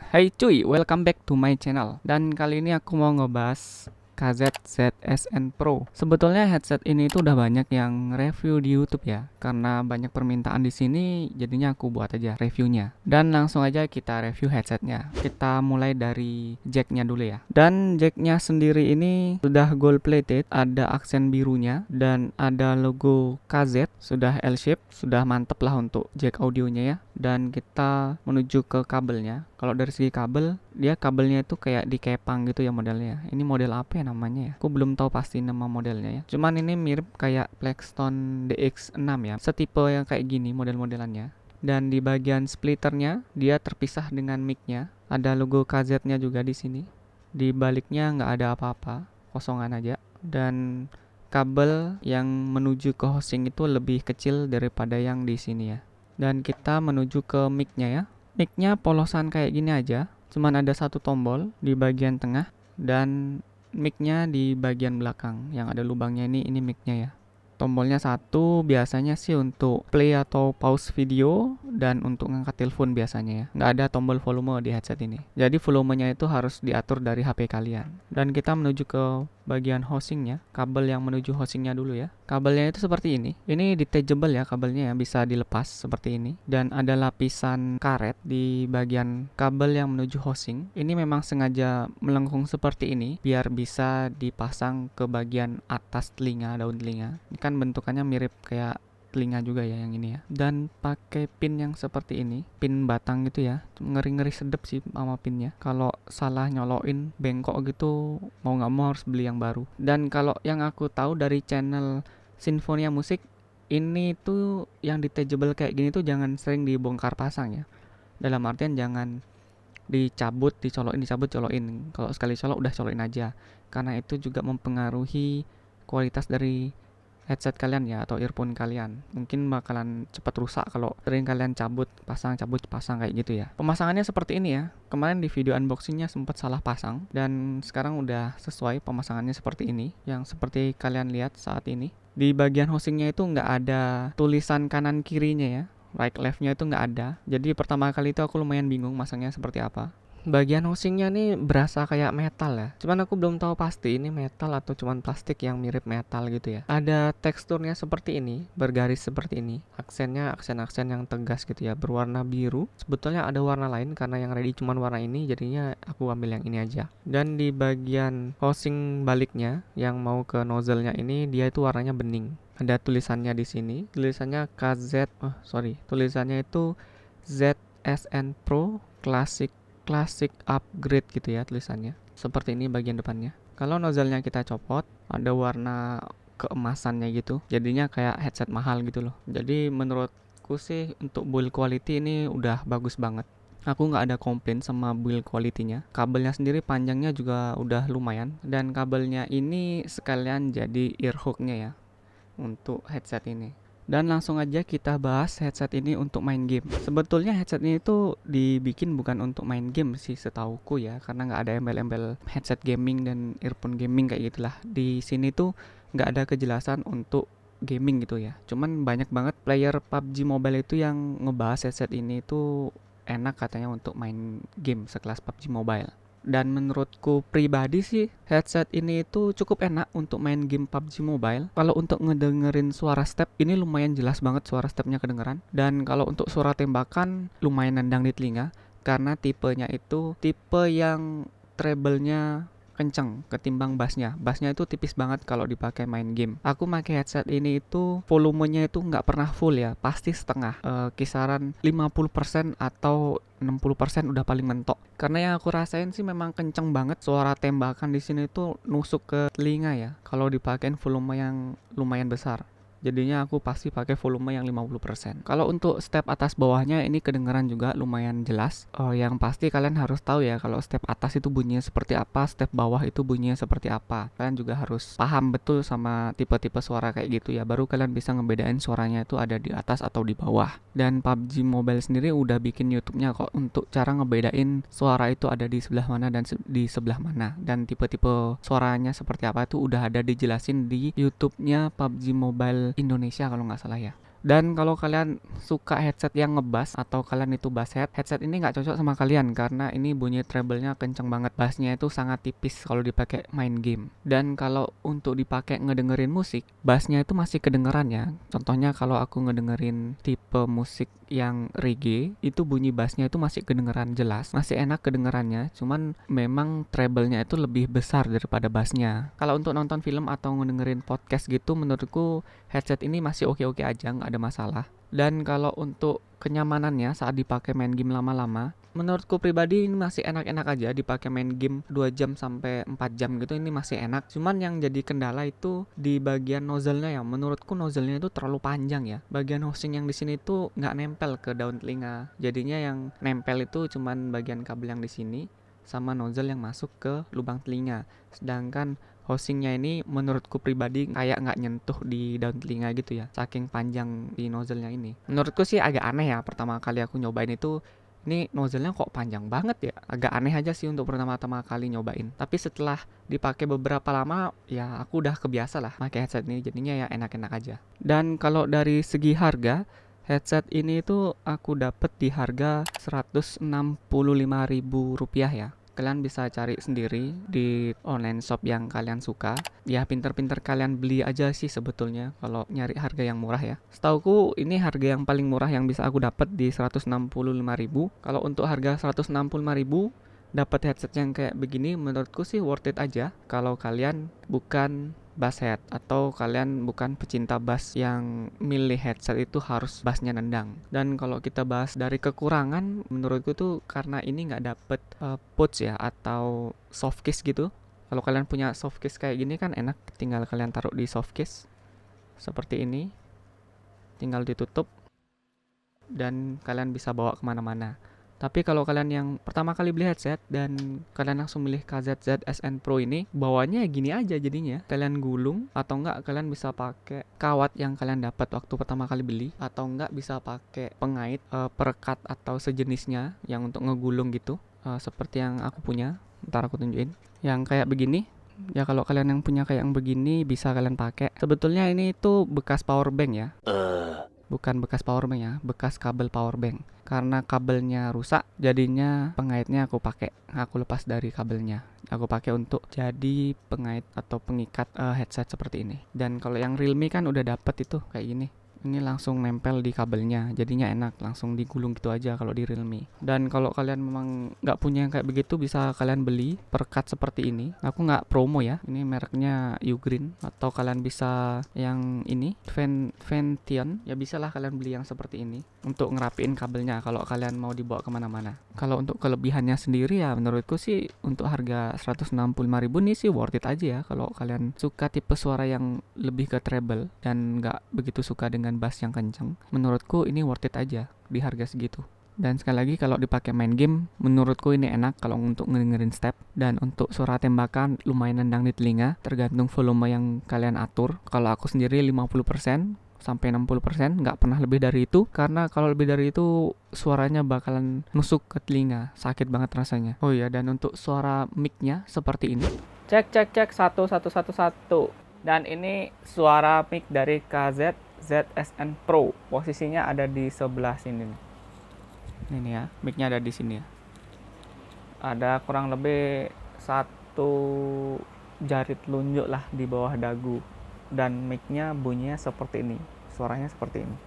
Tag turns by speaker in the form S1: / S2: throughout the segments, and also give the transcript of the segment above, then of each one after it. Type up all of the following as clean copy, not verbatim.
S1: Hai cuy, welcome back to my channel. Dan kali ini aku mau ngebahas KZ ZSN Pro. Sebetulnya headset ini tuh udah banyak yang review di YouTube ya. Karena banyak permintaan di sini, jadinya aku buat aja reviewnya. Dan langsung aja kita review headsetnya. Kita mulai dari jacknya dulu ya. Dan jacknya sendiri ini sudah gold plated, ada aksen birunya dan ada logo KZ, sudah L-shape, sudah mantep lah untuk jack audionya ya. Dan kita menuju ke kabelnya. Kalau dari segi kabel, dia kabelnya itu kayak dikepang gitu ya modelnya. Ini model apa ya namanya ya? Aku belum tahu pasti nama modelnya ya. Cuman ini mirip kayak Plexton DX6 ya. Setipe yang kayak gini model-modelannya. Dan di bagian splitternya dia terpisah dengan mic-nya. Ada logo KZ-nya juga di sini. Di baliknya nggak ada apa-apa, kosongan aja. Dan kabel yang menuju ke housing itu lebih kecil daripada yang di sini ya. Dan kita menuju ke mic-nya ya. Mic-nya polosan kayak gini aja, cuman ada satu tombol di bagian tengah dan mic-nya di bagian belakang yang ada lubangnya ini mic-nya ya. Tombolnya satu biasanya sih untuk play atau pause video dan untuk ngangkat telepon biasanya ya. Nggak ada tombol volume di headset ini. Jadi volumenya itu harus diatur dari HP kalian. Dan kita menuju ke bagian housingnya, kabel yang menuju housingnya dulu ya. Kabelnya itu seperti ini. Ini detachable ya kabelnya ya, bisa dilepas seperti ini. Dan ada lapisan karet di bagian kabel yang menuju housing. Ini memang sengaja melengkung seperti ini biar bisa dipasang ke bagian atas telinga, daun telinga. Ini kan bentukannya mirip kayak telinga juga ya yang ini ya. Dan pakai pin yang seperti ini, pin batang gitu ya. Ngeri-ngeri sedep sih sama pinnya. Kalau salah nyolokin bengkok gitu, mau nggak mau harus beli yang baru. Dan kalau yang aku tahu dari channel Sinfonia Musik, ini tuh yang detachable kayak gini tuh jangan sering dibongkar pasang ya. Dalam artian jangan dicabut, dicabut, colokin. Kalau sekali colok udah colokin aja. Karena itu juga mempengaruhi kualitas dari headset kalian ya atau earphone kalian. Mungkin bakalan cepat rusak kalau sering kalian cabut pasang kayak gitu ya. Pemasangannya seperti ini ya. Kemarin di video unboxingnya sempat salah pasang dan sekarang udah sesuai pemasangannya seperti ini, yang seperti kalian lihat saat ini. Di bagian housingnya itu nggak ada tulisan kanan kirinya ya, right leftnya itu nggak ada. Jadi pertama kali itu aku lumayan bingung masangnya seperti apa. Bagian housingnya nih berasa kayak metal ya. Cuman aku belum tahu pasti ini metal atau cuman plastik yang mirip metal gitu ya. Ada teksturnya seperti ini, bergaris seperti ini. Aksennya aksen-aksen yang tegas gitu ya, berwarna biru. Sebetulnya ada warna lain karena yang ready cuman warna ini, jadinya aku ambil yang ini aja. Dan di bagian housing baliknya yang mau ke nozzle-nya ini dia itu warnanya bening. Ada tulisannya di sini. Tulisannya tulisannya itu ZSN Pro Classic Upgrade gitu ya tulisannya. Seperti ini bagian depannya. Kalau nozzle-nya kita copot, ada warna keemasannya gitu. Jadinya kayak headset mahal gitu loh. Jadi menurutku sih untuk build quality ini udah bagus banget. Aku nggak ada komplain sama build quality-nya. Kabelnya sendiri panjangnya juga udah lumayan. Dan kabelnya ini sekalian jadi ear hook-nya ya untuk headset ini. Dan langsung aja kita bahas headset ini untuk main game. Sebetulnya headset ini tuh dibikin bukan untuk main game sih setauku ya, karena nggak ada embel-embel headset gaming dan earphone gaming kayak gitulah. Di sini tuh nggak ada kejelasan untuk gaming gitu ya. Cuman banyak banget player PUBG Mobile itu yang ngebahas headset ini tuh enak katanya untuk main game sekelas PUBG Mobile. Dan menurutku pribadi sih headset ini itu cukup enak untuk main game PUBG Mobile. Kalau untuk ngedengerin suara step ini lumayan jelas banget suara stepnya kedengeran. Dan kalau untuk suara tembakan lumayan nendang di telinga karena tipenya itu tipe yang treble-nya kenceng ketimbang bassnya. Bassnya itu tipis banget kalau dipakai main game. Aku pakai headset ini itu volumenya itu nggak pernah full ya, pasti setengah. Kisaran 50% atau 60% udah paling mentok. Karena yang aku rasain sih memang kenceng banget suara tembakan di sini tuh nusuk ke telinga ya. Kalau dipakein volume yang lumayan besar. Jadinya aku pasti pakai volume yang 50%. Kalau untuk step atas bawahnya ini kedengeran juga lumayan jelas. Yang pasti kalian harus tahu ya kalau step atas itu bunyinya seperti apa, step bawah itu bunyinya seperti apa. Kalian juga harus paham betul sama tipe-tipe suara kayak gitu ya. Baru kalian bisa ngebedain suaranya itu ada di atas atau di bawah. Dan PUBG Mobile sendiri udah bikin YouTube-nya kok untuk cara ngebedain suara itu ada di sebelah mana dan di sebelah mana. Dan tipe-tipe suaranya seperti apa itu udah ada dijelasin di YouTube-nya PUBG Mobile Indonesia kalau nggak salah ya. Dan kalau kalian suka headset yang ngebass atau kalian itu basshead, headset ini nggak cocok sama kalian karena ini bunyi treble-nya kenceng banget. Bassnya itu sangat tipis kalau dipakai main game. Dan kalau untuk dipakai ngedengerin musik, bassnya itu masih kedengeran ya. Contohnya kalau aku ngedengerin tipe musik yang reggae, itu bunyi bassnya itu masih kedengeran jelas, masih enak kedengerannya. Cuman memang treble-nya itu lebih besar daripada bassnya. Kalau untuk nonton film atau ngedengerin podcast gitu, menurutku headset ini masih oke-oke aja, nggak ada masalah. Dan kalau untuk kenyamanannya saat dipakai main game lama-lama, menurutku pribadi ini masih enak-enak aja dipakai main game 2 jam sampai 4 jam gitu, ini masih enak. Cuman yang jadi kendala itu di bagian nozzle-nya ya. Menurutku nozzle-nya itu terlalu panjang ya. Bagian housing yang di sini tuh nggak nempel ke daun telinga. Jadinya yang nempel itu cuman bagian kabel yang di sini sama nozzle yang masuk ke lubang telinga. Sedangkan housingnya ini menurutku pribadi kayak nggak nyentuh di daun telinga gitu ya, saking panjang di nozzle-nya ini. Menurutku sih agak aneh ya, pertama kali aku nyobain itu, ini nozzle-nya kok panjang banget ya. Agak aneh aja sih untuk pertama-tama kali nyobain. Tapi setelah dipakai beberapa lama, ya aku udah kebiasa lah pakai headset ini, jadinya ya enak-enak aja. Dan kalau dari segi harga, headset ini tuh aku dapet di harga Rp165.000 ya. Kalian bisa cari sendiri di online shop yang kalian suka. Ya pinter-pinter kalian beli aja sih sebetulnya kalau nyari harga yang murah ya. Setauku ini harga yang paling murah yang bisa aku dapat di 165.000. Kalau untuk harga 165.000 dapat headset yang kayak begini, menurutku sih worth it aja kalau kalian bukan basshead atau kalian bukan pecinta bass yang milih headset itu harus bassnya nendang. Dan kalau kita bahas dari kekurangan, menurutku tuh karena ini nggak dapet pouch ya atau soft case gitu. Kalau kalian punya soft case kayak gini kan enak, tinggal kalian taruh di soft case seperti ini, tinggal ditutup dan kalian bisa bawa kemana-mana. Tapi kalau kalian yang pertama kali beli headset dan kalian langsung milih KZZ SN Pro ini, bawahnya gini aja jadinya. Kalian gulung atau enggak kalian bisa pakai kawat yang kalian dapat waktu pertama kali beli, atau enggak bisa pakai pengait, perekat atau sejenisnya yang untuk ngegulung gitu, seperti yang aku punya. Ntar aku tunjukin. Yang kayak begini. Ya kalau kalian yang punya kayak yang begini bisa kalian pakai. Sebetulnya ini tuh bekas power bank ya. Bukan bekas power bank ya, bekas kabel power bank. Karena kabelnya rusak, jadinya pengaitnya aku pakai. Aku lepas dari kabelnya. Aku pakai untuk jadi pengait atau pengikat headset seperti ini. Dan kalau yang Realme kan udah dapet itu kayak gini. Ini langsung nempel di kabelnya, jadinya enak, langsung digulung gitu aja kalau di Realme. Dan kalau kalian memang nggak punya yang kayak begitu, bisa kalian beli perekat seperti ini. Aku nggak promo ya, ini mereknya Ugreen. Atau kalian bisa yang ini, Vention, ya bisalah kalian beli yang seperti ini untuk ngerapiin kabelnya kalau kalian mau dibawa kemana-mana. Kalau untuk kelebihannya sendiri ya menurutku sih untuk harga 165.000 nih sih worth it aja ya. Kalau kalian suka tipe suara yang lebih ke treble dan nggak begitu suka dengan bass yang kenceng, menurutku ini worth it aja di harga segitu. Dan sekali lagi kalau dipakai main game, menurutku ini enak kalau untuk ngedengerin step. Dan untuk suara tembakan lumayan nendang di telinga, tergantung volume yang kalian atur. Kalau aku sendiri 50% sampai 60%, nggak pernah lebih dari itu. Karena kalau lebih dari itu suaranya bakalan nusuk ke telinga, sakit banget rasanya. Oh iya, dan untuk suara mic-nya seperti ini. Cek 1. Dan ini suara mic dari KZZ SN Pro. Posisinya ada di sebelah sini nih. Ini ya, mic-nya ada di sini ya. Ada kurang lebih 1 jari telunjuk lah di bawah dagu. Dan mic-nya bunyinya seperti ini. Suaranya seperti ini.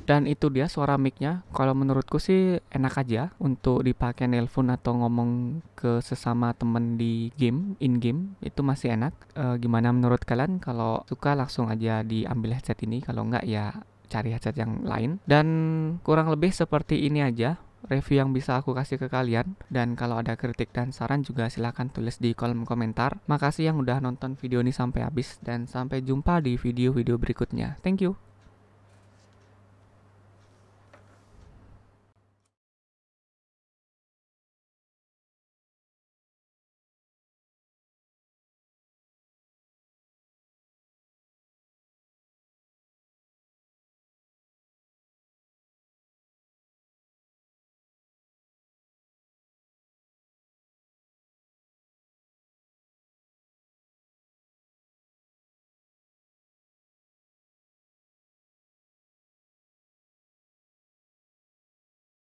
S1: Dan itu dia suara mic-nya. Kalau menurutku sih enak aja untuk dipakai nelpon atau ngomong ke sesama temen di game, in game, itu masih enak. Gimana menurut kalian? Kalau suka langsung aja diambil headset ini, kalau enggak ya cari headset yang lain. Dan kurang lebih seperti ini aja review yang bisa aku kasih ke kalian. Dan kalau ada kritik dan saran juga silahkan tulis di kolom komentar. Makasih yang udah nonton video ini sampai habis, dan sampai jumpa di video-video berikutnya. Thank you.